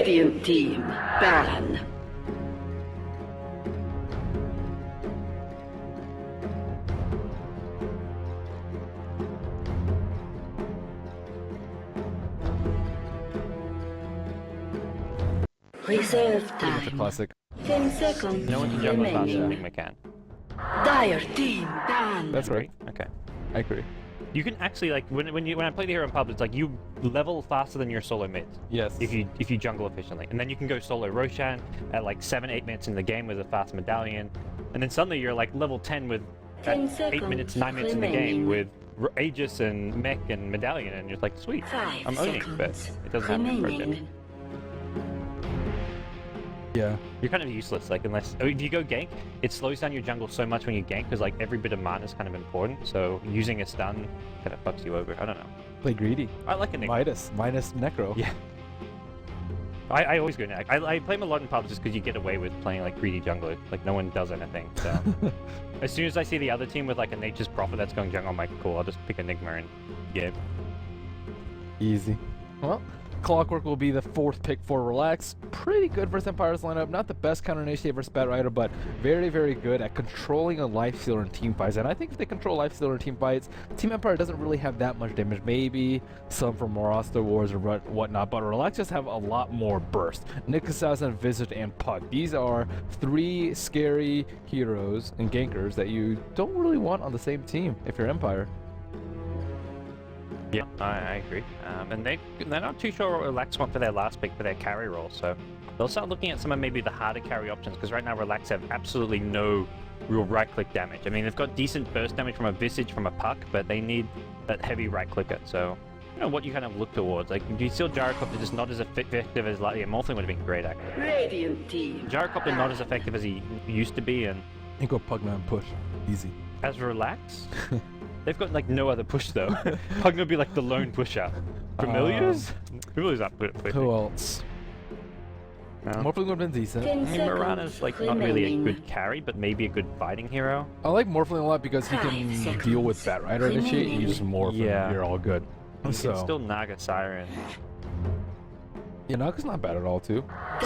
Radiant team, ban. Reserve Pretty much a time. classic. 10 seconds No one can juggle faster than remaining. McCann. Dire team, ban. That's right. Okay. I agree. You can actually like when I play the hero in pubs, it's like you level faster than your solo mids. Yes. If you jungle efficiently, and then you can go solo Roshan at like 7-8 minutes in the game with a fast medallion, and then suddenly you're like level 10 with 10 8 minutes, 9 minutes in the remaining. game with Aegis and Mech and medallion, and you're like, sweet, 5 I'm owning, but seconds it doesn't happen in project. remaining. Yeah. You're kind of useless, like unless if you go gank, it slows down your jungle so much when you gank because like every bit of mana is kind of important. So using a stun kind of fucks you over. I don't know. Play greedy. I like a Minus Necro. Yeah. I always go Nag. I play him a lot in pubs just because you get away with playing like greedy jungler. Like no one does anything. So as soon as I see the other team with like a Nature's Prophet that's going jungle, I'm like, cool, I'll just pick Enigma and yeah. Easy. Well, Clockwork will be the 4th pick for Relax. Pretty good versus Empire's lineup. Not the best counter initiative versus Batrider, but very, very good at controlling a life stealer in team fights. And I think if they control life stealer in team fights, Team Empire doesn't really have that much damage. Maybe some from Roster Wars or whatnot, but Relax just have a lot more burst. Nick Assassin, Visage, and Puck. These are 3 scary heroes and gankers that you don't really want on the same team if you're Empire. Yeah, I agree. And they're not too sure what Relax want for their last pick for their carry role, so they'll start looking at some of maybe the harder carry options, because right now Relax have absolutely no real right-click damage. I mean, they've got decent burst damage from a Visage, from a Puck, but they need that heavy right-clicker, so you know what you kind of look towards. Like, do you still Gyrocopter just not as effective as, like, yeah, Morphling would have been great, actually. Radiant team. Gyrocopter not as effective as he used to be, and And go Pugman push. Easy. as Relax, they've got like no other push though. Pugna would be like the lone pusher. Familiars? Familiars aren't pushing. Who else? No. Morphling would have been decent. 10 I mean, Mirana's seconds like not really a remaining. good carry, but maybe a good fighting hero. I like Morphling a lot because he 5 can seconds deal with Batrider initiate. You just morph Yeah. and you're all good. You So can still Naga Siren. yeah, Naga's not bad at all too.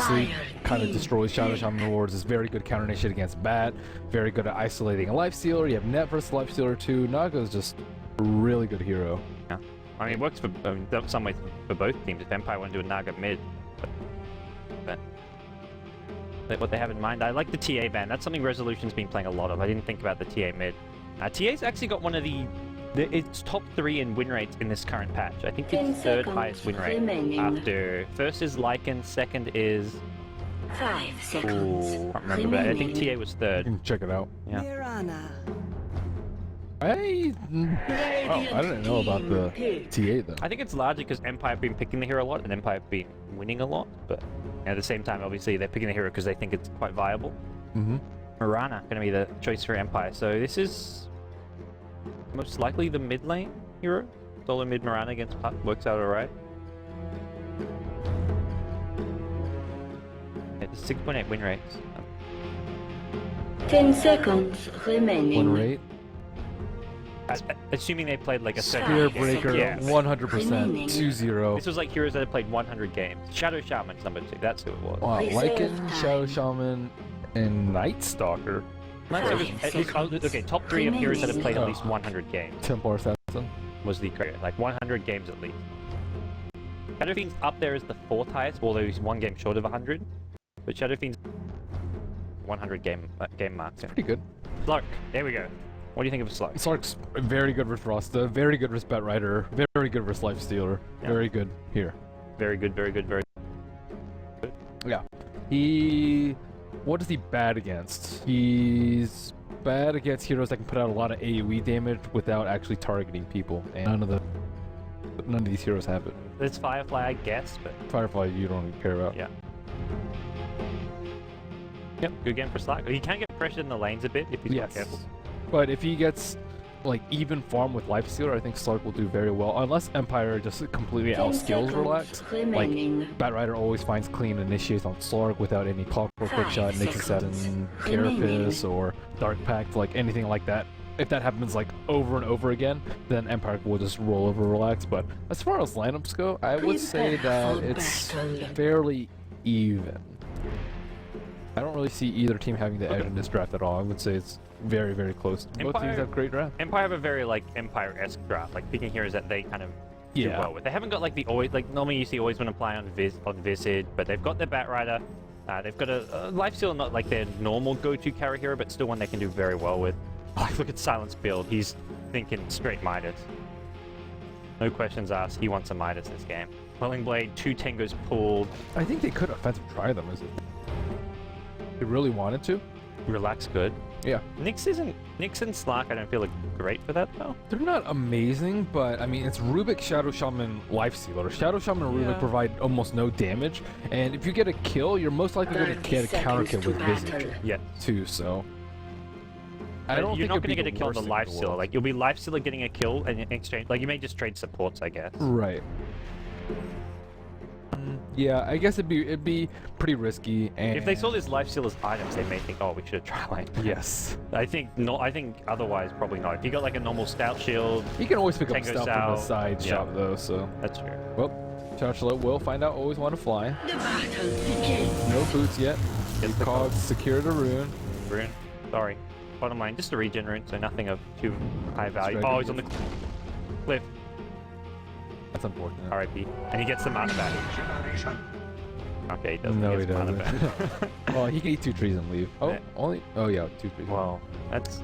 Sleep kind of destroys Shadow Shaman wards. Is very good counter initiate against Bat. Very good at isolating a life stealer. You have Net versus life stealer too. Naga's just a really good hero. Yeah. I mean, it works for some ways for both teams. If Empire want to do a Naga mid, but what they have in mind. I like the TA ban. That's something Resolution's been playing a lot of. I didn't think about the TA mid. TA's actually got one of it's top 3 in win rates in this current patch. I think 10 it's 3rd seconds highest win rate. remaining. After first is Lycan, second is 5 ooh, seconds can't remember, but I think remaining. TA was You 3rd. can check it out. Yeah. Mirana. I didn't know about the TA though. I think it's largely because Empire have been picking the hero a lot and Empire have been winning a lot, but at the same time, obviously, they're picking the hero because they think it's quite viable. Mm-hmm. Mirana going to be the choice for Empire, so this is most likely the mid lane hero. Solo mid Mirana against Puck works out alright. It's 6.8 win rates. 10 seconds remaining. Win rate. Assuming they played like a Spear Spear second. Breaker, Yeah. 100%, Remaining. 2-0. This was like heroes that had played 100 games. Shadow Shaman's number 2, that's who it was. Wow, Reserve Lycan, time. Shadow Shaman, and Night Stalker. Okay, top 3 of heroes that have played at least 100 games Templar Assassin. was the correct, like 100 games at least. Shadow Fiend's up there as the 4th highest, although he's 1 game short of 100. But Shadow Fiend's 100 game marks. Pretty good. Slark, there we go. What do you think of Slark? Sark's very good versus Rasta, very good versus Batrider, very good versus Life Stealer, Yeah. very good here. Very good, very good, very Yeah. What is he bad against? He's bad against heroes that can put out a lot of AoE damage without actually targeting people, and none of these heroes have it. It's Firefly, I guess, but Firefly, you don't even care about. yeah. Yep, good game for Slark. He can get pressured in the lanes a bit if he's not Yes. careful. But if he gets like even farm with Life Stealer, I think Slark will do very well. Unless Empire just completely 10 outskills Relax. seconds remaining. Batrider always finds clean initiates on Slark without any Clockwork Quick 5 Shot, Nick seconds Assassin, remaining. Carapace, or Dark Pact, like anything like that. if that happens like over and over again, then Empire will just roll over Relax. But as far as lineups go, I would say that it's fairly even. I don't really see either team having the edge in this draft at all. I would say it's very, very close. Both teams have great draft. Empire have a very like Empire-esque draft, like picking heroes that they kind of do well with. They haven't got like the always like normally you see always want to play on Visage, but they've got their Batrider. They've got a Lifesteal, not like their normal go-to carry hero, but still one they can do very well with. Oh, look at Silence build. He's thinking straight Midas. No questions asked. He wants a Midas this game. Quelling Blade, 2 Tengos pulled. I think they could offensive try them. Is it? They really wanted to. Relax good. Yeah. Nyx and Slark I don't feel like great for that though. They're not amazing, but I mean it's Rubik, Shadow Shaman, Lifestealer. Shadow Shaman and Rubik provide almost no damage, and if you get a kill, you're most likely going to get a counter kill with Visage. Yeah. Too, so. I don't you're not going to get a kill on the Lifestealer. Like you'll be Lifestealer getting a kill and in exchange, like you may just trade supports, I guess. Right. Yeah, I guess it'd be pretty risky. And if they saw this Lifestealer's items, they may think, oh, we should have tried like that. Yes. I think otherwise probably not. If you got like a normal Stout Shield, you can always pick up Tango stuff from the side shop though. So that's true. Well, Chachalo will find out. Always want to fly. The battle begins. No boots yet. The cogs secure the rune. Rune. Sorry. Bottom line, just a regen rune, so nothing of too high value. Oh, he's on the cliff. That's unfortunate. R.I.P. And he gets the mana back. Okay, he doesn't. No, he he doesn't. Well, he can eat 2 trees and leave. Oh, only. Oh yeah, 2 trees. Well, that's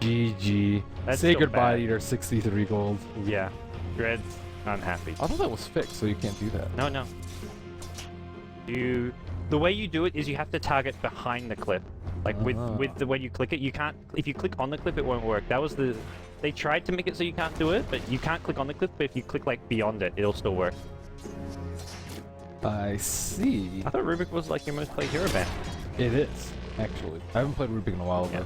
GG. That's Say still goodbye bad. to your 63 gold. yeah. Dread's unhappy. I thought that was fixed, so you can't do that. No. The way you do it is you have to target behind the cliff. Like with the way you click it, you can't. If you click on the cliff, it won't work. That was the. They tried to make it so you can't do it, but you can't click on the cliff. But if you click like beyond it, it'll still work. I see. I thought Rubik was like your most played hero band. It is, actually. I haven't played Rubik in a while though.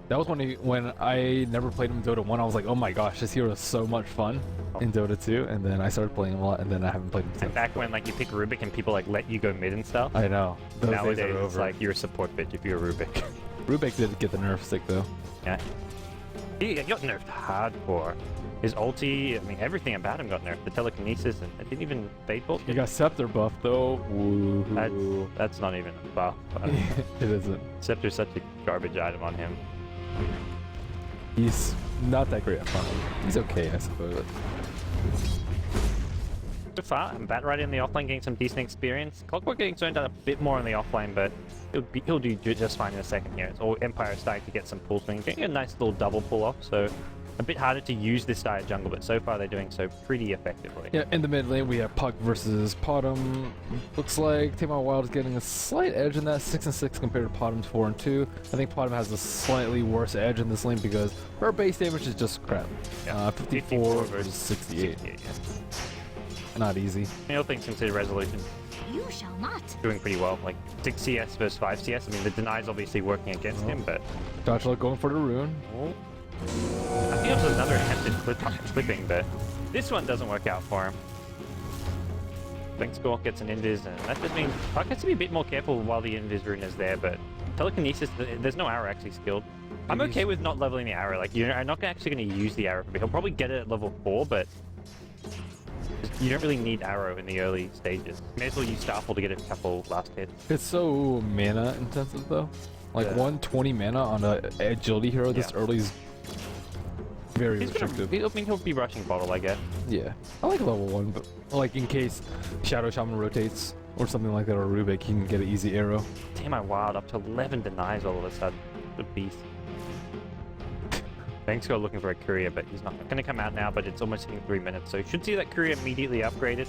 That was when I never played him in Dota 1. I was like, oh my gosh, this hero is so much fun in Dota 2. And then I started playing him a lot, and then I haven't played him since. And back when like you pick Rubik and people like let you go mid and stuff. I know. Those Nowadays days are over. it's like you're a support bitch if you're a Rubik. Rubik did get the nerf stick though. Yeah. He got nerfed hardcore. His ulti, I mean everything about him got nerfed. The telekinesis, and it didn't even fade bolt. He got Scepter buff though. Woohoo. That's not even a buff. It isn't. Scepter's such a garbage item on him. He's not that great at farming. He's okay, I suppose. So far, I'm Batrider in the offlane getting some decent experience. Clockwork getting zoned out a bit more in the offlane, but he'll do just fine in a second here. It's all Empire starting to get some pull swing, getting a nice little double pull off, so a bit harder to use this side jungle, but so far they're doing so pretty effectively. Yeah, in the mid lane we have Puck versus Potom. Looks like Tamar Wild is getting a slight edge in that 6-6 compared to Potom's 4-2. I think Potom has a slightly worse edge in this lane because her base damage is just crap. Yeah. 54 versus 68. Yeah. Not easy. All things considered, Resolution You shall not. doing pretty well. Like 6 CS versus 5 CS. I mean, the deny is obviously working against him, but Dodgelot going for the rune. I think it was another attempted clipping, but this one doesn't work out for him. Bankscore gets an invis, and that just means Puck has to be a bit more careful while the invis rune is there, but telekinesis, there's no arrow actually skilled. I'm okay with not leveling the arrow. Like, you're not actually going to use the arrow, but he'll probably get it at level 4, but you don't really need arrow in the early stages. You may as well use Starfall to get a couple last hits. It's so mana intensive though. Like 120 mana on a agility hero this early is very restrictive. He'll be rushing bottle, I guess. Yeah, I like level 1, but like in case Shadow Shaman rotates or something like that, or Rubik, he can get an easy arrow. Damn, my wild up to 11 denies all of a sudden. The beast. Bankscore looking for a courier, but he's not going to come out now, but it's almost hitting 3 minutes, so you should see that courier immediately upgraded.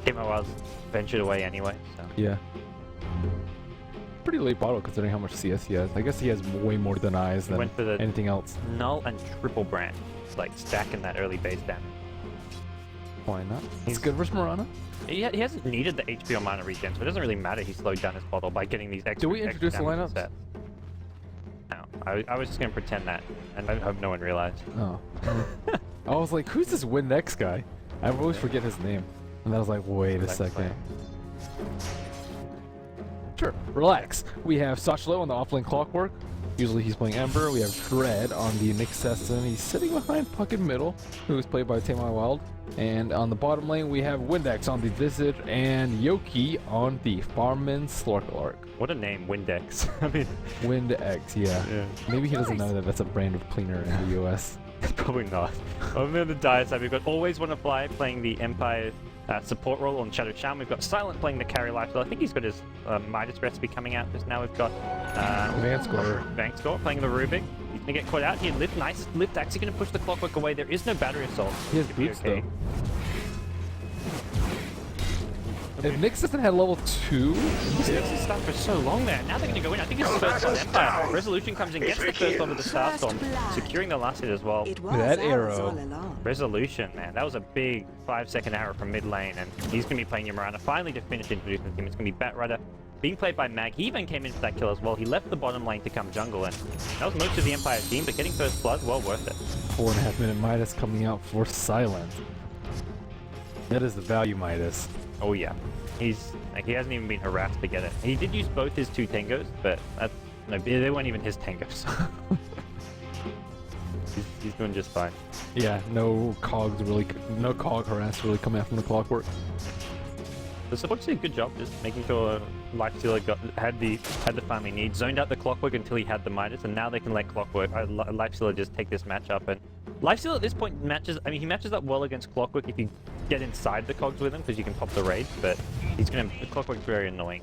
Damn, my wild's ventured away anyway, so. Yeah. Pretty late bottle considering how much CS he has. I guess he has way more denies than anything else. Null and triple brand, like stacking that early base damage. Why not? He's good versus Mirana. He hasn't needed the HP or mana regen, so it doesn't really matter he slowed down his bottle by getting these extra. Do we introduce the lineups? No, I was just gonna pretend that, and I hope no one realized. Oh. I was like, who's this Win Next guy? I always forget his name. And I was like, wait a second. Sure, relax. We have Sachlo on the offlane Clockwork, Usually he's playing Ember. We have Dread on the Nick Sesson. He's sitting behind Puck in middle, who is played by Tamai Wild. And on the bottom lane, we have Windex on the Visit and Yoki on the Farman Slorkalark. What a name, Windex. I mean, Windex, yeah. Maybe he doesn't know that that's a brand of cleaner in the US. Probably not. Over on the Dire side, we've got Always Wanna Fly playing the Empire support role on Shadow Shaman. We've got Silent playing the carry lifesteal. I think he's got his Midas recipe coming out just now. We've got Vankscore playing the Rubik. He's gonna get caught out here. Lift, nice lift. Actually gonna push the Clockwork away. There is no battery assault. He has boots though. If Nick Sesson had level 2, he's stuck for so long there. Now they're going to go in. I think it's the first on Empire. Resolution comes in, gets the first one with the Starstorm, securing the last hit as well. that arrow. Resolution, man. That was a big 5-second arrow from mid lane, and he's going to be playing Yamarana. Finally to finish introducing the team. It's going to be Batrider being played by Mag. He even came in for that kill as well. He left the bottom lane to come jungle, and that was most of the Empire team, but getting first blood, well worth it. 4.5 minute Midas coming out for Silent. That is the value Midas. Oh yeah, he hasn't even been harassed to get it. He did use both his 2 tangos, but no, they weren't even his tangos. he's doing just fine. Yeah, no cog harass really coming out from the Clockwork. The support did a good job just making sure Lifestealer had the farm he needs, zoned out the Clockwork until he had the Midas, and now they can let Lifestealer just take this matchup. And Lifestealer at this point he matches up well against Clockwork if you get inside the cogs with him, because you can pop the raid, but Clockwork's very annoying.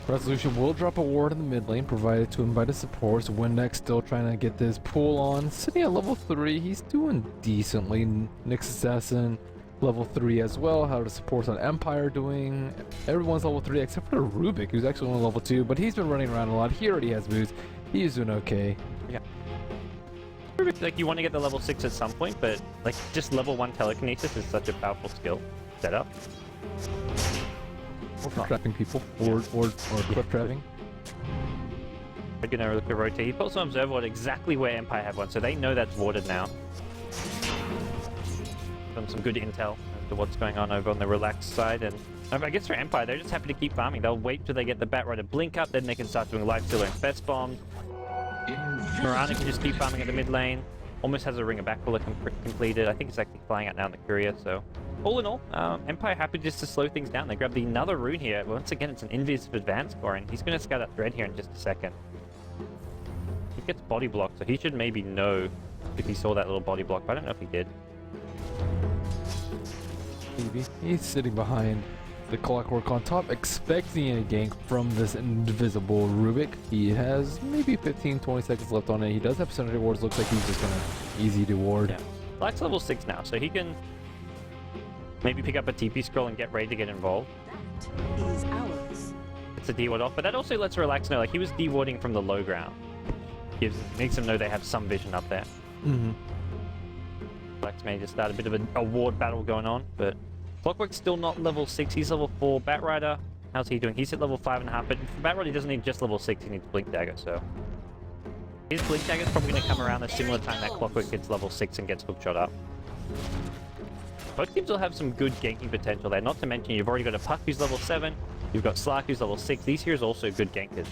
Resolution will drop a ward in the mid lane, provided to him by the supports. Windex still trying to get this pull on. Sitting at level 3, he's doing decently. Nick's Assassin, level 3 as well. How the supports on Empire doing? Everyone's level 3 except for Rubik, who's actually only level 2, but he's been running around a lot. He already has boots. He's doing okay. Yeah. Like, you want to get the level 6 at some point, but like just level 1 telekinesis is such a powerful skill setup. Or for trapping people, or cliff trapping. They're gonna look to rotate. He puts on observer ward exactly where Empire have one, so they know that's warded now. Done some good intel as to what's going on over on the relaxed side, and I guess for Empire, they're just happy to keep farming. They'll wait till they get the Batrider blink up, then they can start doing Lifestealer and Fetch Bombs. Mirana can just keep farming at the mid lane. Almost has a Ring of Backbiller completed. I think it's actually flying out now in the courier, so all in all, Empire happy just to slow things down. They grab another rune here. Once again, it's an invisive advance score, and he's going to scout out Dread here in just a second. He gets body blocked, so he should maybe know if he saw that little body block, but I don't know if he did. Maybe. He's sitting behind the Clockwork on top, expecting a gank from this invisible Rubik. He has maybe 15-20 seconds left on it. He does have Senator wards. Looks like he's just gonna easy to ward. Yeah. Black's level 6 now, so he can maybe pick up a TP scroll and get ready to get involved. That is ours. It's a D-ward off, but that also lets Relax know, like, he was D-warding from the low ground. Makes them know they have some vision up there. Mm-hmm. Relax may just start a bit of a ward battle going on, but Clockwork's still not level 6, he's level 4. Batrider, how's he doing? He's at level 5.5, but for Batrider he doesn't need just level 6, he needs Blink Dagger, so his Blink Dagger's probably going to come around a similar time that Clockwork gets level 6 and gets hookshot up. Both teams will have some good ganking potential there, not to mention you've already got a Puck who's level 7, you've got Slark who's level 6, these here is also good gankers.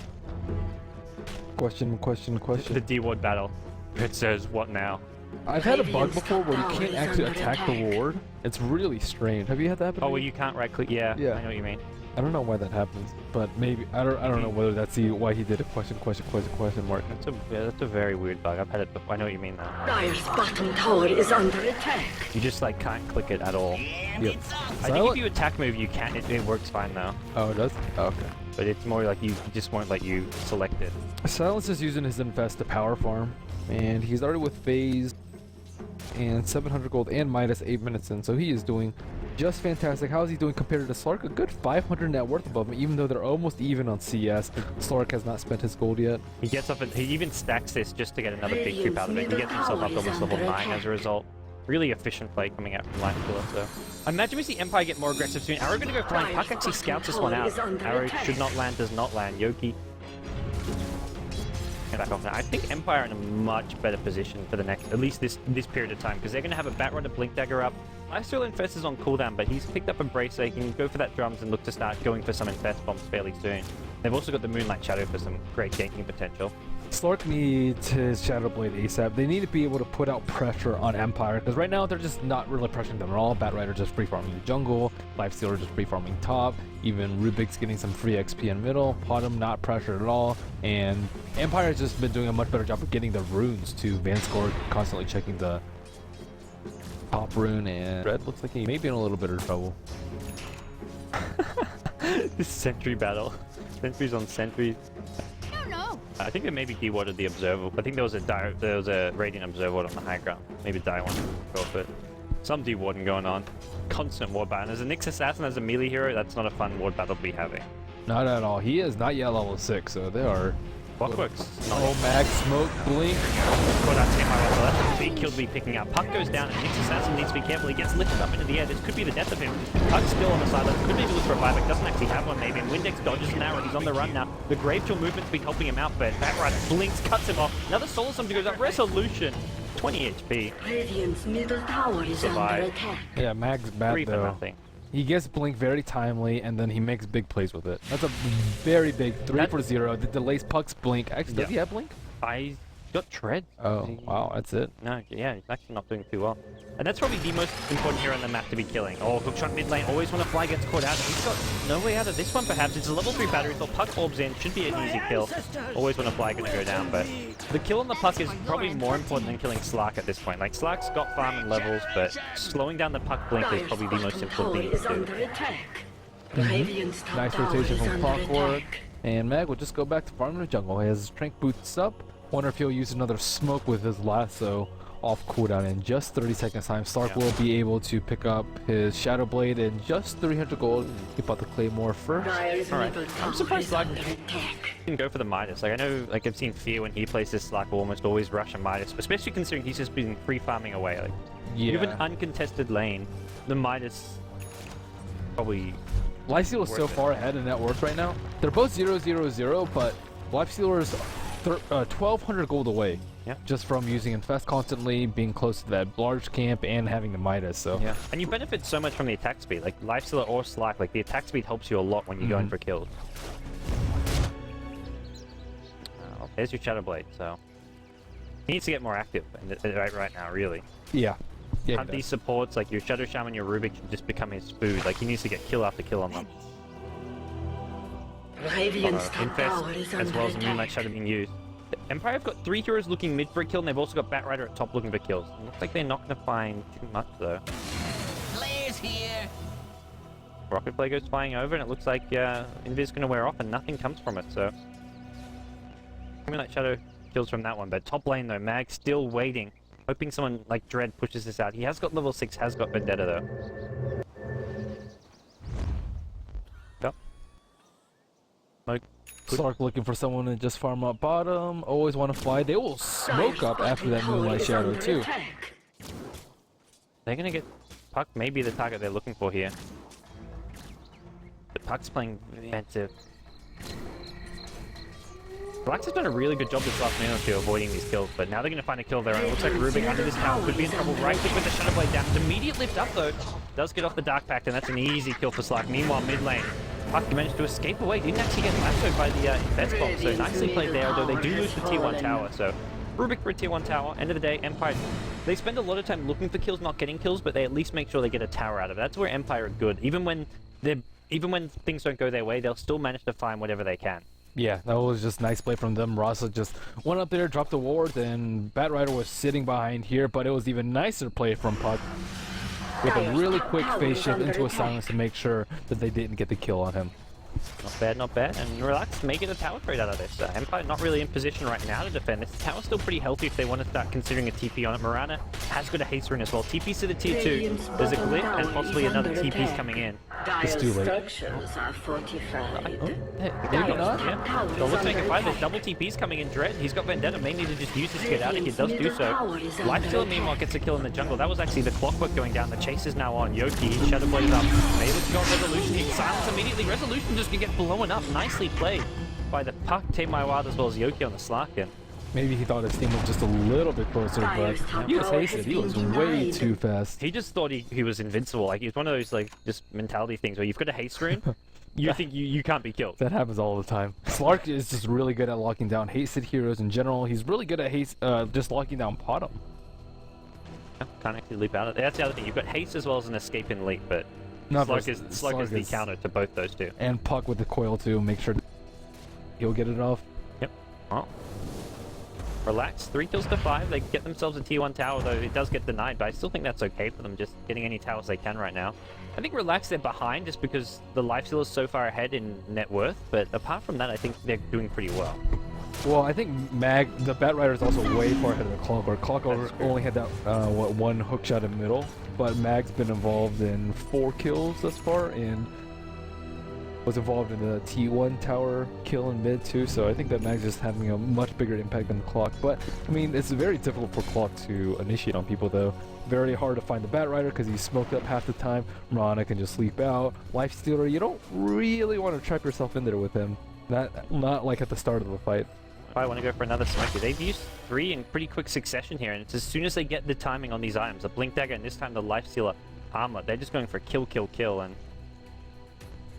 Question. The D-ward battle. It says, what now? I've had a bug before where you can't actually attack the ward. It's really strange. Have you had that happen? Oh, well, you can't right click. Yeah, Yeah. I know what you mean. I don't know why that happens, but maybe I don't know whether that's why he did a question mark. That's a very weird bug. I've had it before. I know what you mean though. Dire's bottom tower is under attack. You just like can't click it at all. Yep. I think if you attack move, you can. It works fine though. Oh, it does? Oh, okay. But it's more like you just won't let you select it. Silence is using his Infest to power farm, and he's already with Phase and 700 gold and Midas 8 minutes in, so he is doing just fantastic. How is he doing compared to Slark? A good 500 net worth above him, even though they're almost even on CS. Slark has not spent his gold yet. He gets up and he even stacks this just to get another big creep out of it. He gets himself up almost level 9 as a result. Really efficient play coming out from Lifestealer, so I imagine we see Empire get more aggressive soon. Arrow gonna go flying. Puck actually scouts this one out. Arrow should not land, does not land. Yoki. Back off now. I think Empire are in a much better position for the next, at least this period of time, because they're going to have a Batrider Blink Dagger up. Lifestealer Infest is on cooldown, but he's picked up a Bracer. He can go for that drums and look to start going for some Infest bombs fairly soon. They've also got the Moonlight Shadow for some great ganking potential. Slark needs his Shadow Blade ASAP. They need to be able to put out pressure on Empire, because right now they're just not really pressuring them at all. Batrider just free farming the jungle, Lifestealer just free farming top, even Rubik's getting some free XP in middle, Potom not pressured at all, and Empire has just been doing a much better job of getting the runes too. Vanscore constantly checking the top rune, and Red looks like he may be in a little bit of trouble. This sentry battle. Sentries on sentries. I think they maybe dewatered the observer. I think there was a radiant observer on the high ground. Maybe die one go for it. Some dewarding going on. Constant ward battle. As a Nyx assassin, as a melee hero, that's not a fun ward battle to be having. Not at all. He is not yet level 6, so they are. Clockwork's Oh, Mag, Smoke, Blink. Caught out Taymar, so that's a big kill to be picking up. Puck goes down, and Nyx assassin needs to be careful. He gets lifted up into the air. This could be the death of him. Puck's still on the sideline. Could maybe look for a buyback. Doesn't actually have one, maybe. And Windex dodges an arrow. He's on the run now. The Gravechill movement's been helping him out, but Batrider blinks, cuts him off. Another Solar Summon goes up. Resolution. 20 HP. Radiant's middle tower is under Survive. attack. Yeah, Mag's bad 3 for though. nothing. He gets Blink very timely, and then he makes big plays with it. That's a very big 3 for 0. That delays Puck's Blink. Actually, does he have Blink? I got Tread. Oh, wow, that's it. No, yeah, he's actually not doing too well. And that's probably the most important hero on the map to be killing. Oh, hookshot mid lane, always when a fly gets caught out. He's got no way out of this one, perhaps. It's a level 3 battery, so Puck orbs in, should be an easy kill. Always when a fly gonna go down, but the kill on the Puck is probably more important than killing Slark at this point. Like, Slark's got farm and levels, but slowing down the Puck blink is probably the most important thing is to do. under attack. Radiant's top Nice tower rotation is from under Clockwork. attack. And Mag will just go back to farming the jungle. He has his strength boots up. Wonder if he'll use another smoke with his lasso off cooldown in just 30 seconds time. Stark will be able to pick up his Shadow Blade in just 300 gold. He bought the Claymore first. Dire's Alright. middle I'm tower surprised is Slark under attack. didn't go for the Midas. Like, I know, like, I've seen Fear when he plays this Slark will almost always rush a Midas, especially considering he's just been free farming away. Like, you have an uncontested lane. The Midas probably. Lifesteal is so Worth it. far ahead in net worth right now. They're both 0-0-0, but Lifestealer is 1,200 gold away. Yeah. Just from using Infest constantly, being close to that large camp, and having the Midas. So Yeah. And you benefit so much from the attack speed. Like, Lifestealer or Slark, like, the attack speed helps you a lot when you go in for kills. There's your Shadow Blade, so. He needs to get more active right now, really. yeah, he Have does. these supports, like your Shadow Shaman, your Rubik, should just become his food. Like, he needs to get kill after kill on them. Radiant's top Infest, tower is as under well as the Moonlight attack. Shadow being used. The Empire have got 3 heroes looking mid for a kill, and they've also got Batrider at top looking for kills. It looks like they're not going to find too much, though. Players here. Rocket Flare goes flying over, and it looks like Invis going to wear off, and nothing comes from it, so. Moonlight Shadow kills from that one, but top lane, though, Mag still waiting. Hoping someone like Dread pushes this out. He has got level 6, has got Vendetta, though. Yep. Smoke. Stark looking for someone to just farm up bottom. Always want to fly. They will smoke up after that Moonlight Shadow too. They're gonna get Puck, maybe the target they're looking for here. But Puck's playing defensive. Black's has done a really good job this last minute or two avoiding these kills, but now they're gonna find a kill there, and it looks like Rubik under this tower could be in trouble. Right click with the Shadow Blade down. Immediate lift up though. Does get off the Dark Pact, and that's an easy kill for Slark. Meanwhile, mid lane, Puck managed to escape away. Didn't actually get lassoed by the Infest bomb, so nicely played there, although they do lose the tier 1 tower. So Rubik for a tier 1 tower. End of the day, Empire, they spend a lot of time looking for kills, not getting kills, but they at least make sure they get a tower out of it. That's where Empire are good. Even when things don't go their way, they'll still manage to find whatever they can. Yeah, that was just nice play from them. Rasa just went up there, dropped the ward, and Batrider was sitting behind here, but it was even nicer play from Puck with a really quick phase shift into a silence to make sure that they didn't get the kill on him. Not bad, not bad. And Relax may get a tower trade out of this. Empire not really in position right now to defend this. The tower's still pretty healthy if they want to start considering a TP on it. Marana has got a haste rune as well. TP's to the tier 2. There's a glitch and possibly another TP's coming in. It's too late. Structures are fortified. Maybe not. Yeah. So let's make it 5. There's double TP's coming in. Dread, he's got Vendetta. May need to just use this to get out of here. Does do so. Lifestealer meanwhile gets a kill in the jungle. That was actually the Clockwork going down. The chase is now on. Yoki, Shadow Blade up. May look to go on Resolution. He silence immediately. Resolution just gonna get blown up. Nicely played by the Puck, Taymar as well as Yoki on the Slarkin. Maybe he thought his team was just a little bit closer, but he was hasted. He was way too fast. He just thought he was invincible. Like, he was one of those, like, just mentality things where you've got a haste rune, you think you can't be killed. That happens all the time. Slark is just really good at locking down hasted heroes in general. He's really good at just locking down Potom. Can't actually leap out of it. That's the other thing. You've got haste as well as an escape in leap, but Slug is the counter to both those two. And Puck with the coil too. Make sure he'll get it off. Yep. Oh. Relax. 3 kills to 5. They get themselves a tier 1 tower, though it does get denied, but I still think that's okay for them, just getting any towers they can right now. I think Relax, they're behind just because the Lifesteal is so far ahead in net worth, but apart from that, I think they're doing pretty well. Well, I think Mag, the Batrider is also way far ahead of the Clockwork. Clockwork only had that, one hook shot in middle, but Mag's been involved in 4 kills thus far, and was involved in the T1 tower kill in mid too, so I think that Mag's just having a much bigger impact than the Clock. But, I mean, it's very difficult for Clock to initiate on people though. Very hard to find the Batrider because he's smoked up half the time. Mirana can just sleep out. Lifestealer, you don't really want to trap yourself in there with him. Not like at the start of the fight. I want to go for another smoker. They've used 3 in pretty quick succession here, and it's as soon as they get the timing on these items, the Blink Dagger and this time the Lifestealer armlet, they're just going for kill, kill, kill, and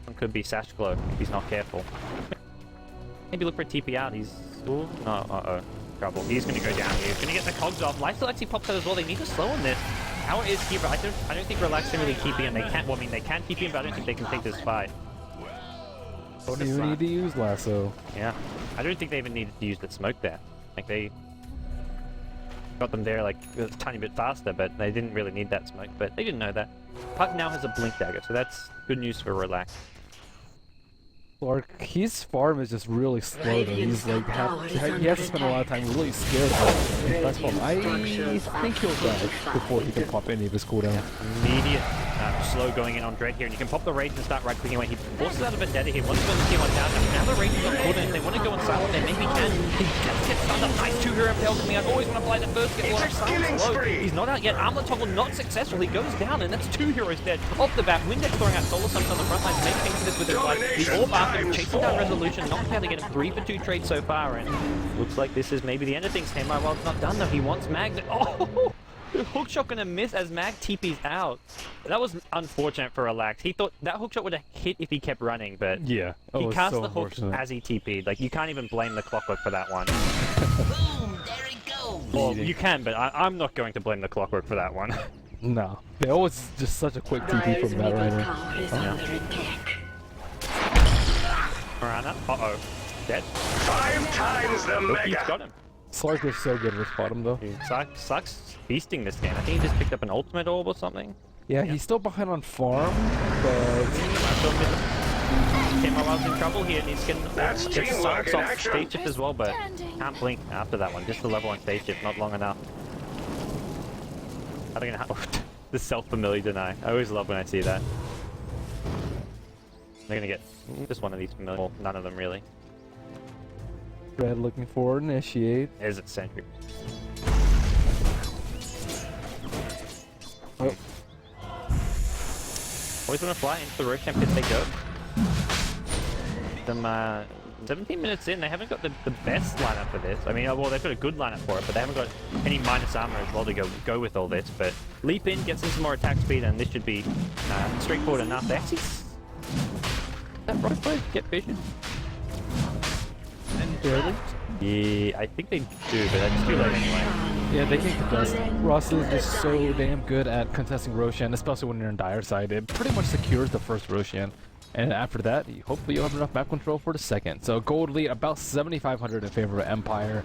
one could be Sash Glow if he's not careful. Maybe look for a TP out. He's... Ooh, no, uh-oh. Trouble. He's going to go down here. He's going to get the cogs off. Lifesteal actually pops out as well. They need to slow on this. Tower is here, but I don't think Relax can really TP him. They can't... Well, I mean, they can TP him, but I don't think they can take this fight. Don't even need to use Lasso. Yeah. I don't think they even needed to use the smoke there. Like, they got them there, like, a tiny bit faster, but they didn't really need that smoke, but they didn't know that. Puck now has a Blink Dagger, so that's good news for Relax. Clark, his farm is just really slow though. He's like, he has to spend a lot of time really scared of that's farm. I think he'll die before he can pop any of his cooldown. Immediate slow going in on Dread here, and you can pop the Rage and start right clicking away. He forces out a Vendetta here, wants to go to tier 1 down. Now the Rage is on cooldown, if they want to go on silent, they maybe can. He just gets stunned up. Nice 2 hero impale coming out. Always want to fly the first, get one up silent slow. He's not out yet. Armlet toggle not successful. He goes down, and that's 2 heroes dead. Off the bat, Windex throwing out Solar Suns on the front lines, making things this with his life. The Orb after chasing down Resolution, not able to get a 3 for 2 trade so far, and looks like this is maybe the end of things. Samurai Wild's not done though. He wants Mag. Oh! The hookshot gonna miss as Mag TP's out. That was unfortunate for Relax. He thought that hookshot would have hit if he kept running, but yeah, he cast the hook as he TP'd. Like, you can't even blame the Clockwork for that one. Boom! There it goes. Well, you can, but I'm not going to blame the Clockwork for that one. No, that was just such a quick TP from Batrider. Mirana, uh-oh, dead. 5 times the Nope, he's mega. got him. Slark is so good with bottom though. Sucks feasting this game. I think he just picked up an ultimate orb or something. Yeah, he's still behind on farm, but Samurai Wild's in trouble here, and he's getting That's teamwork in off action. stage shift as well, but can't blink after that one. Just the level 1 stage shift, not long enough. How are they gonna the self-familiar deny. I always love when I see that. They're gonna get just one of these familiar. Well, none of them really. Red looking for initiate. Is it Sentry? Oh. Always want to fly into the Roshan pit they go. Them 17 minutes in, they haven't got the best lineup for this. I mean, well, they've got a good lineup for it, but they haven't got any minus armor as well to go with all this. But leap in, gets them some more attack speed, and this should be straightforward enough. They actually that right way, get vision. And barely. Yeah, I think they do, but that's too late anyway. Yeah, they can contest. Ross is just so damn good at contesting Roshan, especially when you're in dire side. It pretty much secures the first Roshan. And after that, hopefully you'll have enough map control for the second. So gold lead about 7,500 in favor of Empire.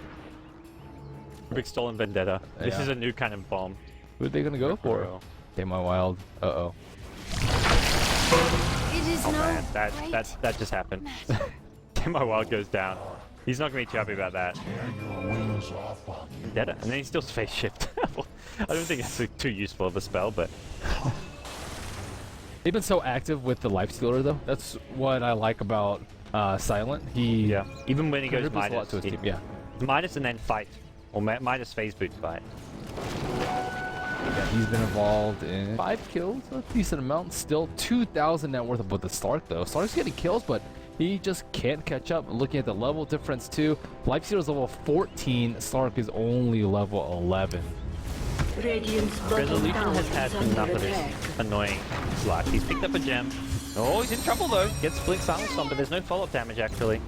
Big stolen vendetta. This Yeah. is a new kind of bomb. Who are they gonna go for? Okay, my wild. Uh-oh. It is Oh no man, great that just happened. My wild goes down. He's not gonna be too happy about that. Vendetta, and then he still space shift. I don't think it's too useful of a spell, but They've been so active with the Lifestealer though. That's what I like about Silent. yeah. Even when he goes contributes a lot minus, to his team. Yeah. minus and then fight, or minus phase boot fight. Yeah, he's been involved in 5 kills, a decent amount. Still 2,000 net worth with the Stark though. Stark's getting kills, but he just can't catch up. Looking at the level difference too, Lifestealer's level 14, Stark is only level 11. Radiant's bottom Resolution tower has had is under enough of attack. this annoying slash. He's picked up a gem. Oh, he's in trouble though. Gets Blink Silence on, but there's no follow-up damage actually.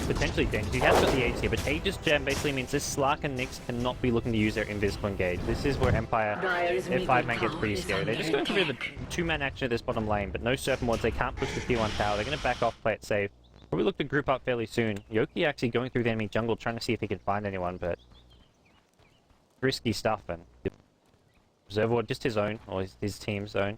Potentially dangerous. He has got the Aegis here, but Aegis Gem basically means this Slark and Nyx cannot be looking to use their invisible engage. This is where Empire, their 5-man gets pretty scary. They're just going to be the 2-man action at this bottom lane, but no Serpent Wards. They can't push the T1 tower. They're going to back off, play it safe. Probably look to group up fairly soon. Yoki actually going through the enemy jungle, trying to see if he can find anyone, but risky stuff. And Observer Ward, just his own, or his team's own.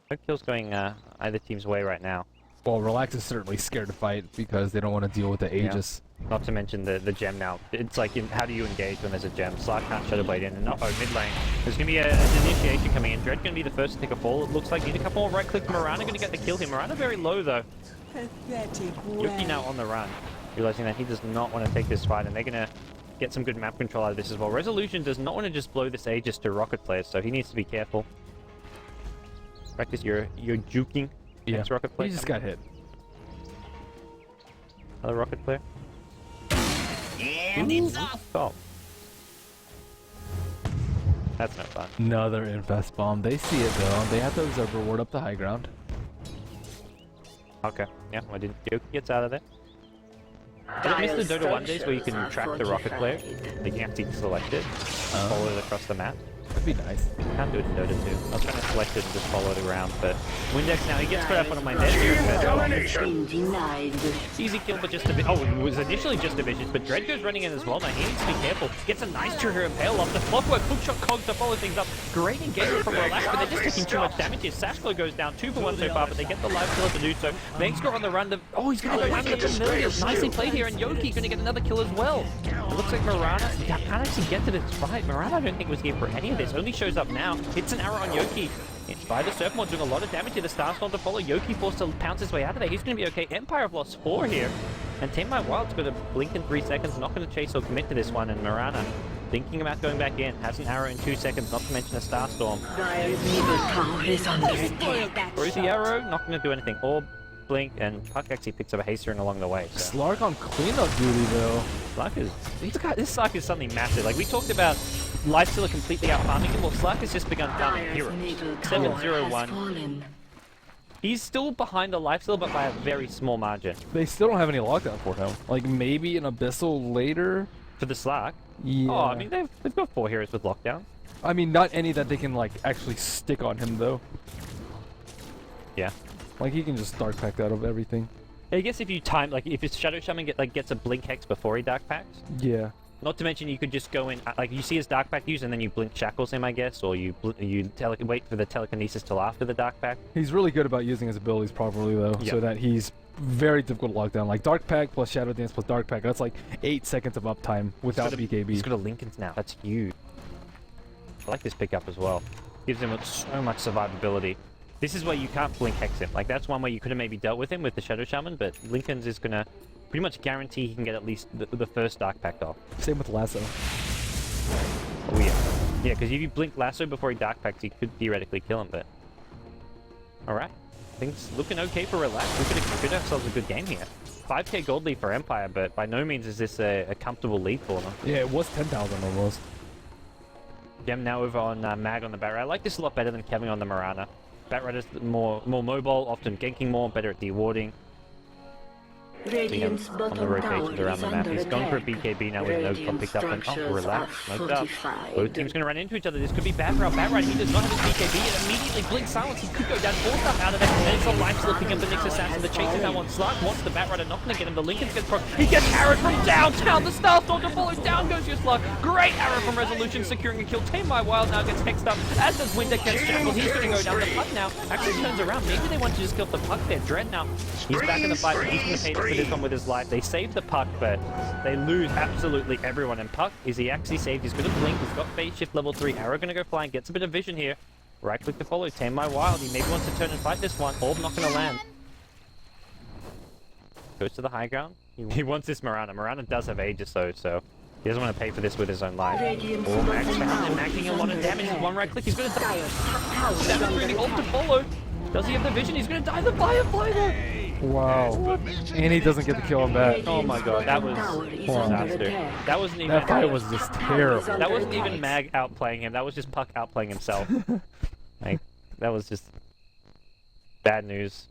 No kills going either team's way right now. Well, Relax is certainly scared to fight because they don't want to deal with the Aegis. Yeah. Not to mention the gem now. It's like, how do you engage when there's a gem? Slark can't Shadow Blade in, and mid lane. There's going to be an initiation coming in. Dread going to be the first to take a fall. It looks like need a couple more right clicks. Mirana going to get the kill here. Mirana very low though. Pathetic Yuki now on the run, realizing that he does not want to take this fight, and they're going to get some good map control out of this as well. Resolution does not want to just blow this Aegis to rocket players, so he needs to be careful. Practice your juking. Yeah, Next rocket player. he just got hit. Another rocket player. And it's off. Oh. That's no fun. Another Infest Bomb. They see it though. They have to Observer Ward up the high ground. Okay, yeah, I didn't. Yoki gets out of there. I miss the Dota 1 days where you can track the rocket player. Like you have to select it, follow it across the map. That'd be nice. Can't do it in Dota 2. I was trying to select it and just follow it around, but Windex now, he gets put up on my net here. Domination. Denied. Easy kill, but just a bit. Oh, it was initially just a vicious, but Dread goes running in as well. Now he needs to be careful. Gets a nice trigger impale off the clockwork. Hookshot Cogs to follow things up. Great engagement from Relax, but they're just taking too much damage here. Sashglow goes down 2 for 1 so far, but they get the live killer to do so. Vayne's on the run. Oh, he's going to go down to the familiar. Nicely played here, and Yoki going to get another kill as well. It looks like Mirana can't actually get to this fight. Mirana, I don't think was here for any of this. Only shows up now. Hits an arrow on Yoki. It's by the Serpent Ward doing a lot of damage here. The Starstorm to follow. Yoki forced to pounce his way out of there. He's going to be okay. Empire have lost 4 here. And Tame My Wild's got a blink in 3 seconds. Not going to chase or commit to this one. And Mirana thinking about going back in. Has an arrow in 2 seconds. Not to mention a Starstorm. Dire's middle tower is under attack. Throws the arrow. Not going to do anything. Orb, blink, and Puck actually picks up a Hastering along the way. So. Slark on cleanup duty though. Slark is... This Slark is something massive. Like, we talked about Lifestealer completely out-farming him. Well, Slark has just begun farming Dire's heroes. middle tower has 7-0-1. fallen. He's still behind the Lifestealer, but by a very small margin. They still don't have any lockdown for him. Like maybe an Abyssal later. For the Slark? Yeah. Oh, I mean, they've got 4 heroes with lockdown. I mean, not any that they can like actually stick on him though. Yeah. Like he can just Dark Pact out of everything. I guess if you time, like, if his Shadow Shaman gets a Blink Hex before he Dark Pacts. Yeah. Not to mention you could just go in, like you see his Dark Pact use and then you Blink Shackles him, I guess, or you wait for the Telekinesis till after the Dark Pact. He's really good about using his abilities properly though, so that he's very difficult to lock down. Like Dark Pact plus Shadow Dance plus Dark Pact, that's like 8 seconds of uptime without BKB. He's got a Linken's now, that's huge. I like this pickup as well. Gives him so much survivability. This is where you can't Blink Hex him. Like that's one way you could have maybe dealt with him with the Shadow Shaman, but Linken's is gonna pretty much guarantee he can get at least the first Dark Pact off. Same with Lasso. Oh yeah. Yeah, because if you blink Lasso before he Dark Pacts, he could theoretically kill him, but... Alright. Things looking okay for Relax. We could have ourselves a good game here. 5k gold lead for Empire, but by no means is this a comfortable lead for them. Yeah, it was 10,000 almost. Gem now over on Mag on the Batrider. I like this a lot better than Kevin on the Mirana. Batrider's more mobile, often ganking more, better at dewarding. Radiant's On the bottom rotations tower around is the map. under He's going for a attack. BKB now with no Radiant picked up and structures Relax, are smoked up. fortified. Both teams going to run into each other. This could be bad for our Batrider. He does not have his BKB and immediately Blink Silence. He could go down 4 stuff out of it. And it's a life slipping up the Nyx Assassin. The chase is now on Slark. Wants the Batrider not going to get him. The Linken's gets proc. He gets arrowed from downtown. The Starstorm to follow. Down goes your Slark. Great arrow from Resolution, securing a kill. Tame My Wild now gets hexed up. As does Windex gets shackled. He's going to go down. The Puck now actually turns around. Maybe they want to just kill the Puck there. Dread now. He's back in the fight. He's going to pay for this one with his life. They save the Puck, but they lose absolutely everyone. And Puck, is he actually saved? He's going to blink. He's got phase shift level 3. Arrow going to go flying. Gets a bit of vision here. Right click to follow. Tame My Wild. He maybe wants to turn and fight this one. Orb not going to land. Goes to the high ground. He wants this Mirana. Mirana does have Aegis though, so he doesn't want to pay for this with his own life. Radiant's Oh, Max bottom found him. tower Max is getting a lot of under damage. attack. One right click. He's going to die. Dire's top tower is That's under through the ult to attack. follow. Does he have the vision? He's going to die. The Firefly there. Wow. And he doesn't get the kill on back. Oh my god, that was Tower is a under disaster. attack. That wasn't even That fight was just terrible. that wasn't even Mag outplaying him. That was just Puck outplaying himself. Like, that was just bad news.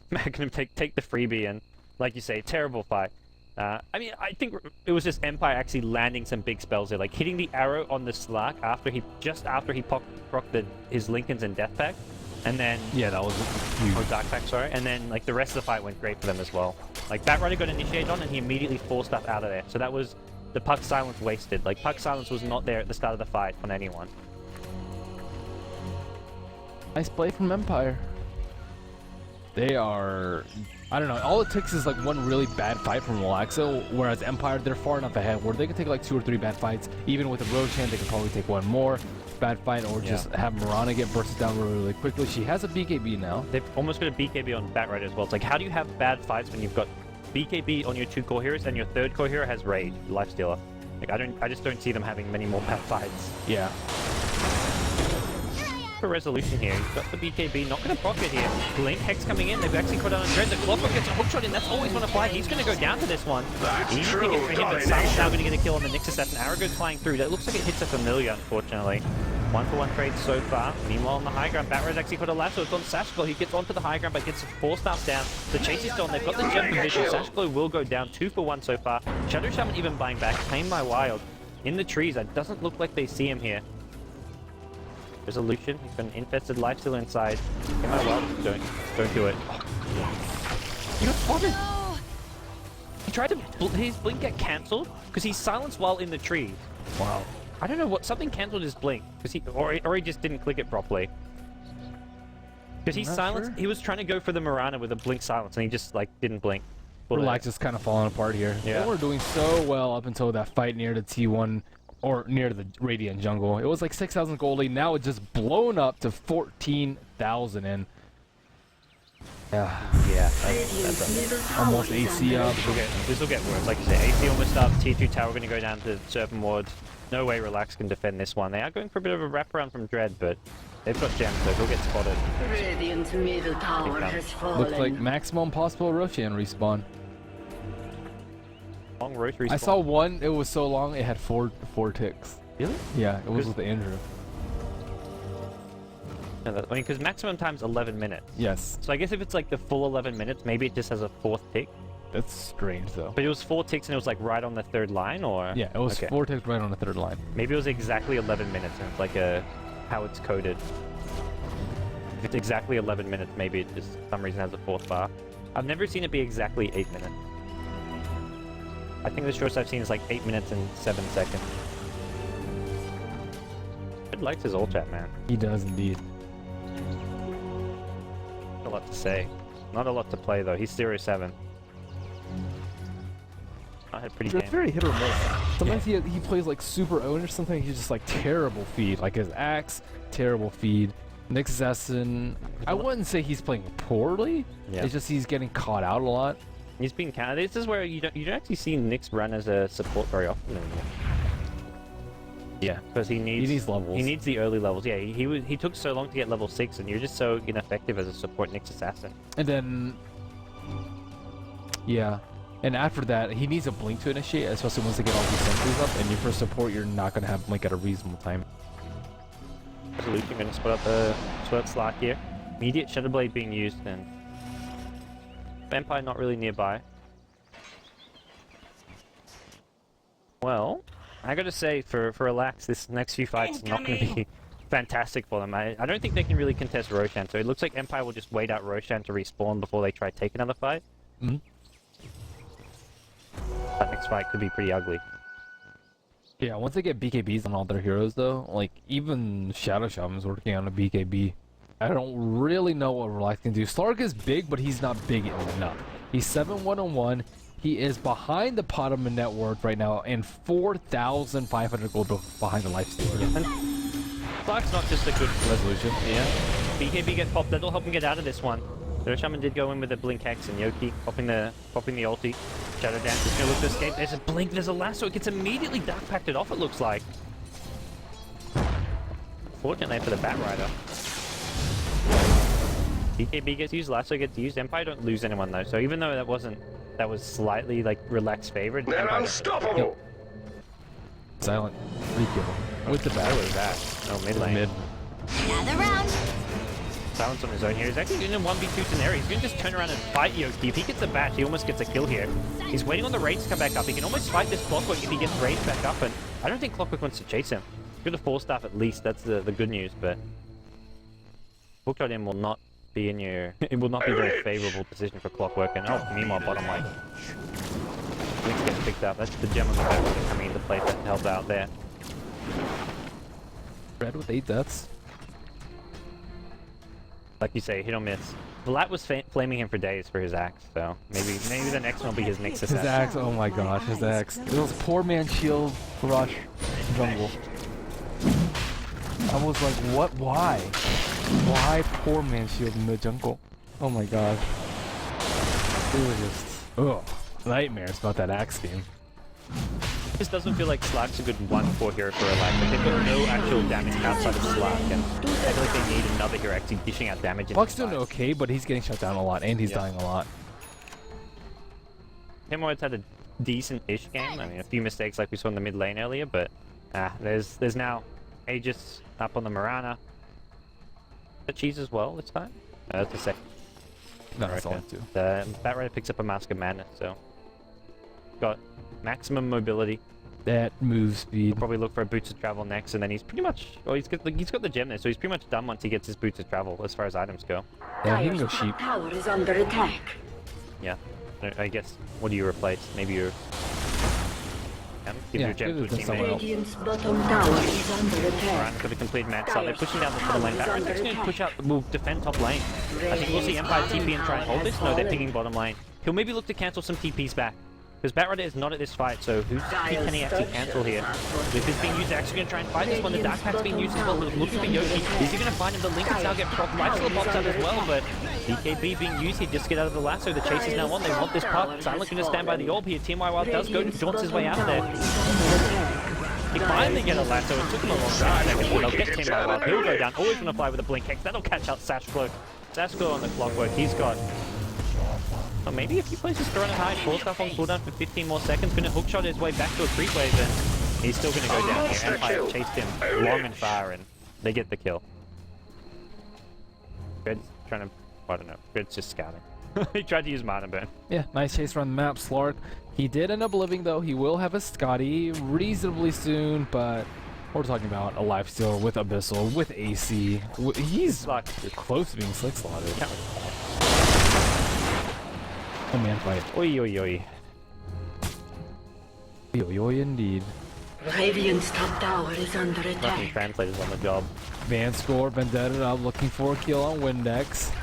Magnum take the freebie, and like you say, terrible fight. I mean, I think it was just Empire actually landing some big spells there, like hitting the arrow on the Slark just after he procced his Lincolns and Death Pact, and then Yeah, that was huge. or Dark Pact, sorry, and then like the rest of the fight went great for them as well. Like Bat Rider got initiated on, and he immediately forced stuff out of there. So that was the Puck Silence wasted. Like Puck Silence was not there at the start of the fight on anyone. Nice play from Empire. They are, I don't know, all it takes is like one really bad fight from Relaxo, whereas Empire, they're far enough ahead where they can take like 2 or 3 bad fights. Even with a Roshan, they can probably take one more bad fight, or just have Mirana get bursted down really, really quickly. She has a BKB now. They've almost got a BKB on Bat Rider as well. It's like, how do you have bad fights when you've got BKB on your 2 core heroes and your 3rd core hero has Rage, Lifestealer? Like I just don't see them having many more bad fights. Yeah. For resolution here, he's got the BKB, not going to proc it here. Blink, Hex coming in, they've actually caught on Dread. The Clockwork gets a hookshot in, that's always one to fly. He's going to go down to this one. That's Easy true hit for him, but domination. Silent's now going to get a kill on the Nyx Assassin. Arrow goes flying through. That looks like it hits a familiar, unfortunately. 1-for-1 trade so far. Meanwhile, on the high ground, Batro's actually got a lasso. It's on Sashglow. He gets onto the high ground, but gets 4 stars down. The chase is on. They've got the Gem Division. Sashglow will go down 2-for-1 so far. Shadow Shaman even buying back. Claim by Wild. In the trees, it doesn't look like they see him here. Resolution. He's got an infested lifesteal inside. Claim by Wild. Don't do it. He got spotted. He tried to. His blink get cancelled because he's silenced while in the tree. Wow. I don't know what, something cancelled his blink because he just didn't click it properly. Because he's Not silenced. sure. He was trying to go for the Mirana with a blink silence and he just like didn't blink. Relax is kind of falling apart here. Yeah. They were doing so well up until that fight near the T1 or near the Radiant jungle. It was like 6,000 gold lead. Now it's just blown up to 14,000 and yeah, Radiant's middle tower almost is AC under up. This will get worse. Like you say, AC almost up. T2 tower going to go down to Serpent Ward. No way Relax can defend this one. They are going for a bit of a wraparound from Dread, but they've got gems, so he'll get spotted. Radiant's middle tower has fallen. Looks like maximum possible Roshan respawn. Long rotary. I saw one, it was so long it had four ticks. Really? Yeah, it was Good. with the Andrew. No, I mean, because maximum time's 11 minutes. Yes. So I guess if it's like the full 11 minutes, maybe it just has a 4th tick. That's strange though. But it was 4 ticks and it was like right on the 3rd line, or? Yeah, it was Okay. 4 ticks right on the 3rd line. Maybe it was exactly 11 minutes and it's like how it's coded. If it's exactly 11 minutes, maybe it just for some reason has a 4th bar. I've never seen it be exactly 8 minutes. I think the shortest I've seen is like 8 minutes and 7 seconds. Red likes his ult chat, man. He does indeed. Not a lot to say. Not a lot to play though. He's 0-7. I had pretty It's game. very hit or miss. Sometimes he plays like super own or something. He's just like terrible feed. Like his axe, terrible feed. Nyx Assassin, I wouldn't say he's playing poorly. Yeah. It's just he's getting caught out a lot. He's been counted. This is where you don't actually see Nyx run as a support very often anymore. Yeah, because he needs levels. He needs the early levels. Yeah, he took so long to get level 6, and you're just so ineffective as a support Nyx Assassin. And then, yeah. And after that, he needs a blink to initiate, especially once they get all these sentries up. And for support, you're not going to have blink at a reasonable time. Resolution going to split up Slark here. Immediate Shadow Blade being used, and Vampire not really nearby. Well, I gotta say, for Relax, this next few fights are not going to be fantastic for them. I don't think they can really contest Roshan, so it looks like Empire will just wait out Roshan to respawn before they try to take another fight. Mm-hmm. That next fight could be pretty ugly. Yeah, once they get BKBs on all their heroes, though, like even Shadow Shaman's working on a BKB. I don't really know what Relax can do. Slark is big, but he's not big enough. He's 7-1-1. He is behind the Potaman net worth right now, and 4,500 gold behind the lifestealer. And Slark's not just a good Resolution. Yeah. BKB gets popped. That'll help him get out of this one. Shadow Shaman did go in with a Blink Hex, and Yoki popping the ulti. Shadow Dance is going to look to escape. There's a Blink, there's a lasso. It gets immediately Dark Pacted off, it looks like. Fortunately for the Bat Rider. BKB gets used, lasso gets used. Empire don't lose anyone though, so even though that was slightly like Relaxed favored. They're unstoppable. Silent. Free kill. With the Where bat. was that? Oh, mid lane. Mid. Another round. Silence on his own here. He's actually in a 1v2 scenario. He's going to just turn around and fight Yoki. If he gets a bash, he almost gets a kill here. He's waiting on the raids to come back up. He can almost fight this Clockwork if he gets raids back up, and I don't think Clockwork wants to chase him. Good to 4-staff at least. That's the good news, but Hookshot in will not be in your... it will not be a very favorable position for Clockwork, and meanwhile, bottom line. Lynx gets picked up. That's the gem of the battle coming into play to help out there. Red with 8 deaths. Like you say, hit or miss. Vlad was flaming him for days for his axe, so maybe the next one will be his Nexus His axe, oh my gosh, his axe. It was poor man shield rush jungle. I was like, what? Why? Why poor man shield in the jungle? Oh my god. It was just, ugh, nightmares about that axe game. This doesn't feel like Slack's a good 1-4 hero for Relax. Like, they've got no actual damage outside of Slack, and I feel like they need another hero actually dishing out damage. Buck's doing okay, but he's getting shut down a lot, and he's dying a lot. Hemorrhoids had a decent-ish game. I mean, a few mistakes like we saw in the mid lane earlier, but there's now Aegis up on the Mirana. The cheese as well this time. That's the second. No, that's all too. The Batrider picks up a Mask of Madness, so got maximum mobility. That move speed. He'll probably look for a Boots of Travel next, and then he's pretty much... well, he's got the gem there, so he's pretty much done once he gets his Boots of Travel as far as items go. Yeah, he can go sheep. Tower is under attack. Yeah. I guess, what do you replace? Maybe your... give your gem to a teammate. Radiant's bottom tower is under attack. Ryan's got a complete match up. They're pushing down the bottom lane. Batrider's actually going to push out, will defend top lane. I think we'll see Empire TP and try and hold this. No, they're picking bottom lane. He'll maybe look to cancel some TPs back. Because Batrider is not at this fight, so who can he actually cancel here? If it's being used, they're actually going to try and fight this one. The Dark Pack's being used as well. He's looking for Yoki. Is he going to find him? The Link can now get proc. Lifesteal pops out as well, but BKB being used here just get out of the lasso. The chase is now on. They want this puck. Silent going to stand by the orb here. Team Wild does go to jaunts his way out of there. He finally get a lasso. It took him a long time. They'll get Team Wild. He'll go down. Always going to fly with a Blink Hex. That'll catch out Sashcloak. Sashcloak on the Clockwork. He's got... well, maybe if he places Throne at high, 4-staff on cooldown for 15 more seconds, going to hookshot his way back to a creep wave, and he's still going to go down here. Empire chased him long and far, and they get the kill. Red's trying to... I don't know. Red's just scouting. He tried to use Mana Burn. Yeah, nice chase around the map, Slark. He did end up living, though. He will have a Scotty reasonably soon, but we're talking about a lifesteal with Abyssal, with AC. He's close to being slick slotted. Yeah. A man fight. Oi, oi, oi. Oi, oi, oi, indeed. Radiant's top tower is under Nothing attack. translators on the job. Van score, Vendetta up looking for a kill on Windex.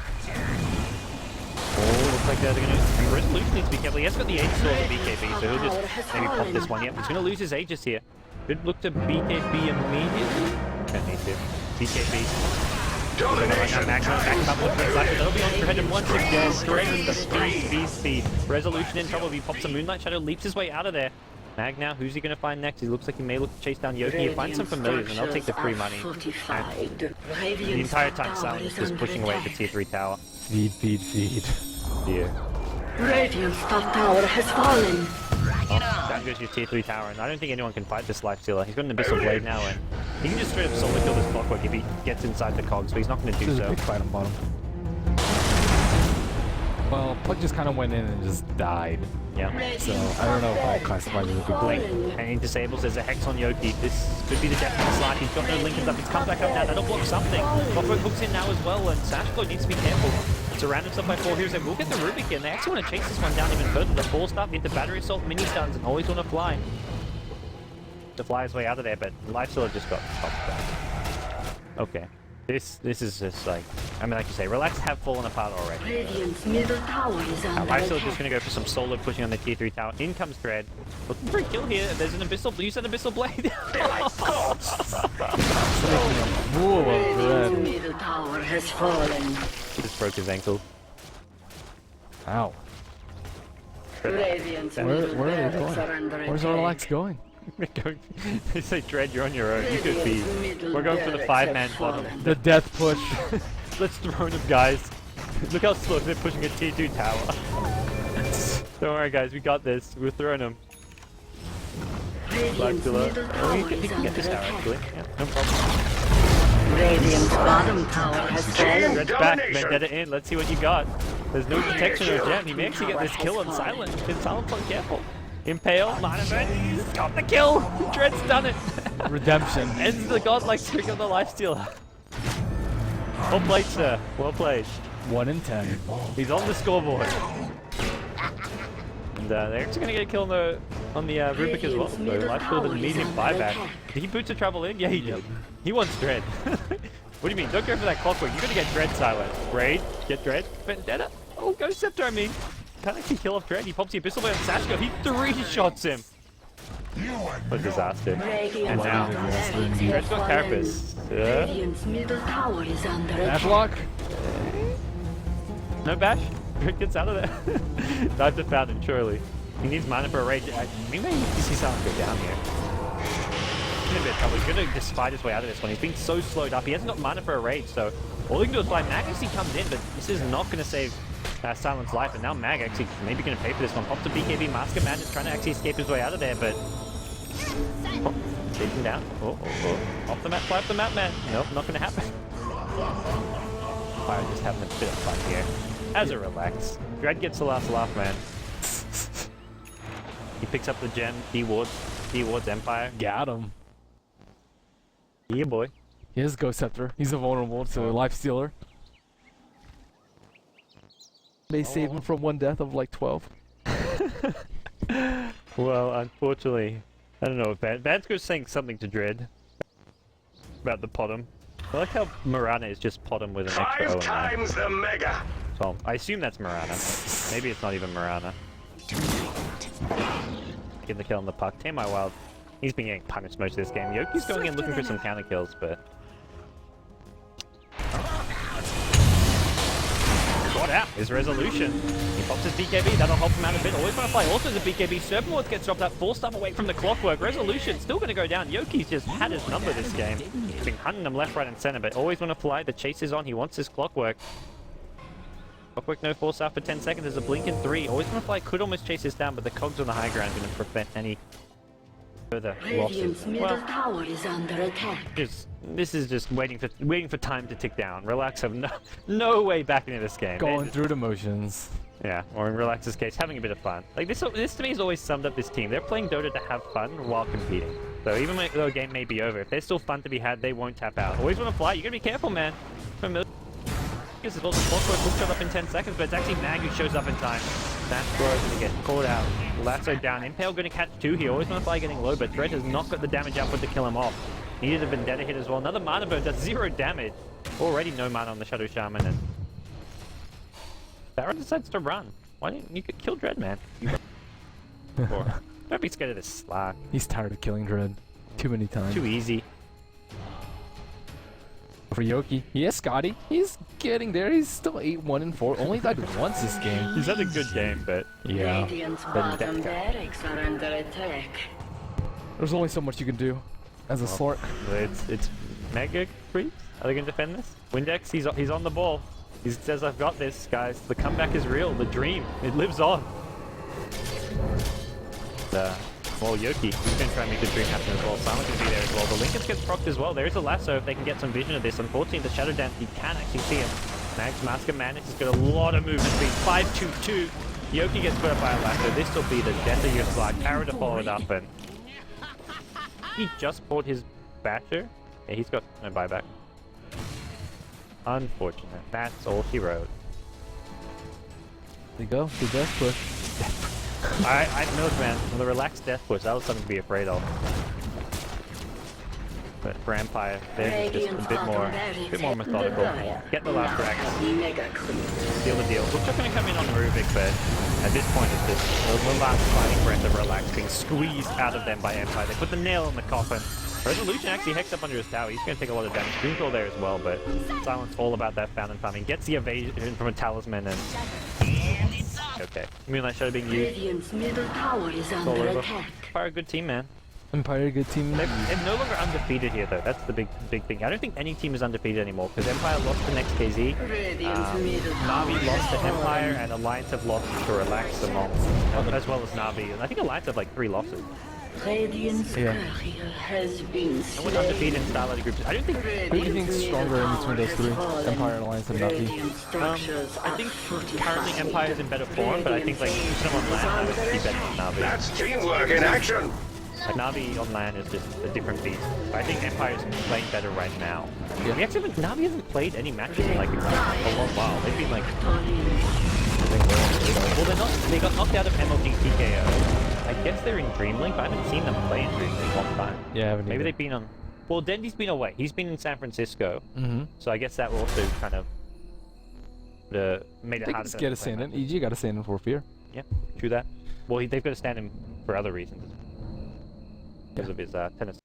Oh, looks like they're going to... and Resolution needs to be careful. He has got the Aegis sword of BKB, so he'll just maybe pop this one. Yep, he's going to lose his Aegis here. Could look to BKB immediately. Don't need to. BKB. Domination. That'll be on for head once again. Dragon the speed. Resolution in trouble. He pops a Moonlight Shadow, leaps his way out of there. Mag now, who's he going to find next? He looks like he may look to chase down Yoki. He finds some familiars, and they'll take the free money. And the entire time, Silent is just pushing away at the tier 3 tower. Feed, feed, feed. Yeah. Radiant's top tower has fallen. Down goes your tier 3 tower, and I don't think anyone can fight this Lifestealer. He's got an Abyssal Blade now, and he can just straight up solo kill this Clockwork if he gets inside the cogs, but he's not going to do There's a so. big fight on bottom. Well, Puck just kind of went in and just died. Yeah. So, I don't know if I classify it as a big Blink. blink. And he disables. There's a Hex on Yoki. This could be the death of the slide. He's got no Lincolns up. He's come back up now. That'll block something. Clockwork hooks in now as well, and Sashcloak needs to be careful. Surround himself by 4 heroes. They will get the Rubik here, and they actually want to chase this one down even further. The 4-star into Battery Assault, mini stuns, and always want to fly. To fly his way out of there, but Lifestealer just got stopped back. Okay. This is just like, I mean, like you say, Relax have fallen apart already. Radiant's middle tower is under Lifestealer attack. just going to go for some solo pushing on the tier 3 tower. In comes Dread. Looking for a kill here. There's an Abyssal. Use that Abyssal Blade. Fool of Radiant's Red. middle tower has fallen. Just broke his ankle. Ow. Radiant's Where middle are they barracks going? are under Where's attack. Relax going? They say Dread, you're on your own. You could be. We're going for the 5-man bottom. The death push. Let's throw them, guys. Look how slow they're pushing a tier 2 tower. Don't worry, guys. We got this. We're throwing them. Radiant's Blackula. middle Oh, tower we is can get under this tower, attack. actually. Yeah, no problem. Radiant's bottom tower has fallen. Red's back, Vendetta in, let's see what you got. There's no detection or gem, he may actually get this kill on Silent. If Silent's not careful. Impale, Mana Bird, he's got the kill! Dread's done it! Redemption. Ends the godlike streak of the lifestealer. Well played, sir. Well played. 1 in 10. He's on the scoreboard. And they're actually going to get a kill on the Rubik as well. So lifestealer didn't need him buyback. Did he boot to travel in? Yeah, he did. He wants Dread. What do you mean? Don't go for that clockwork. You're going to get Dread Silent. Raid, get Dread. Vendetta. Oh, go Scepter, I mean. Can't actually kill off Dread. He pops the Abyssal Blade on Sashko. He 3-shots him. What a disaster. And now, Dread's got Carapace. Radiant's middle tower is under Dash attack. lock. No bash. Dread gets out of there. Dive to Fountain, surely. He needs mana for a raid. Maybe you see someone go down here. He's in a bit of trouble. He's going to despite his way out of this one. He's been so slowed up. He hasn't got mana for a raid, so all he can do is fly. Mag actually comes in, but this is not going to save Silent's life. And now Mag actually maybe going to pay for this one. Pops a BKB. Masker Man is trying to actually escape his way out of there, but taken down. Oh. Off the map, fly off the map, man. Nope, not going to happen. Fire just having a bit of fun here. As a relax. Dread gets the last laugh, man. He picks up the gem, D-wards Empire. Got him. Yeah, boy. He is Ghost Scepter. He's invulnerable to Lifestealer. May save him from 1 death of like 12. Well, unfortunately, I don't know. Vansco's saying something to Dread about the Potom. I like how Mirana is just Potom with an extra O in 5 there. times the mega. So I assume that's Mirana. Maybe it's not even Mirana. Get the kill on the puck. Tame My Wild. He's been getting punished most of this game. Yoki's going in looking for some counter kills, but got out his resolution. He pops his BKB, that'll help him out a bit. Always want to play. Also the BKB. Serpent Lord gets dropped that 4-stuff away from the clockwork. Resolution still going to go down. Yoki's just had his number this game. He's been hunting him left, right, and center, but always want to fly. The chase is on. He wants his clockwork. Clockwork no 4-stuff for 10 seconds. There's a blink in 3. Always want to fly. Could almost chase this down, but the cogs on the high ground is going to prevent any further losses. Radiant's middle tower is under attack. This is just waiting for time to tick down. Relax have no way back into this game. Going through the motions. Yeah, or in Relax's case, having a bit of fun. Like this to me has always summed up this team. They're playing Dota to have fun while competing. So even though a game may be over, if there's still fun to be had, they won't tap out. Always want to fly. You gotta be careful, man. This is also Clockwork will show up in 10 seconds, but it's actually Mag who shows up in time. That's where it's gonna get caught out. Lasso down. Impale gonna catch 2 here. Always want to fly getting low, but Dread has not got the damage output to kill him off. Needed a Vendetta hit as well. Another Mana Bird does 0 damage. Already no mana on the Shadow Shaman, and Barra decides to run. Why didn't you kill Dread, man? Don't be scared of this slack. He's tired of killing Dread. Too many times. Too easy. For Yoki. Yes, Scotty. He's getting there. He's still 8-1 and 4. Only died once this game. He's had a good game, but Yeah. Radiant's bottom barracks are under attack. There's only so much you can do as a Slork. it's Mega Creeps. Are they gonna defend this? Windex, he's on the ball. He says, "I've got this, guys. The comeback is real. The dream, it lives on." Well, Yoki, he's going to try and make the dream happen as well. Silent can be there as well. The Lincolns gets procced as well. There is a lasso if they can get some vision of this. Unfortunately, the Shadow Dance, you can actually see him. Mag's Masker Mantis has got a lot of movement speed. 5-2-2. Yoki gets put up by a lasso. This will be the death of your slide. Para to follow it up, and he just bought his Basher. Yeah, he's got no buyback. Unfortunate. That's all she wrote. There you go. The death push. Alright, Milkman, the relaxed death push, that was something to be afraid of. But for Empire, they're just a bit more methodical. Get the last rack, seal the deal. Looks like going to come in on Rubik, but at this point it's just the last fighting breath of Relax being squeezed out of them by Empire. They put the nail in the coffin. Resolution actually hexed up under his tower. He's going to take a lot of damage. Dreamcall there as well, but Silent's all about that fountain farming. Gets the evasion from a talisman, and okay. Moonlight Shadow being used. Radiant's middle tower is All under over. attack. Empire, a good team, man. Empire, good team. They're no longer undefeated here, though. That's the big thing. I don't think any team is undefeated anymore, because Empire lost the next KZ. Radiant's middle tower Navi is lost to fallen. Empire, and Alliance have lost to Relax among, as well as Navi. And I think Alliance have like 3 losses. Radiant's Yeah. courier has been And slain. with undefeated StarLadder groups, I don't think. Who do you think's stronger in between those three? Empire, Alliance, and Navi? Radiant structures I are think fortified. currently Empire is in better form, but I think like someone on land would be better than Navi. That's teamwork in action. Like Navi on land is just a different beast. But I think Empire is playing better right now. Yeah. We actually Navi hasn't played any matches in like a long while. They've been like, well, they got knocked out of MLG TKO. I guess they're in Dreamlink, but I haven't seen them play in Dreamlink one time. Yeah, I haven't Maybe either. they've been on. Well, Dendy's been away. He's been in San Francisco, Mm-hmm. so I guess that will also kind of made it They can harder. just for get them a to play stand in. matches. EG got a stand in for fear. Yeah, true that. Well, they've got to stand him for other reasons because of his tennis.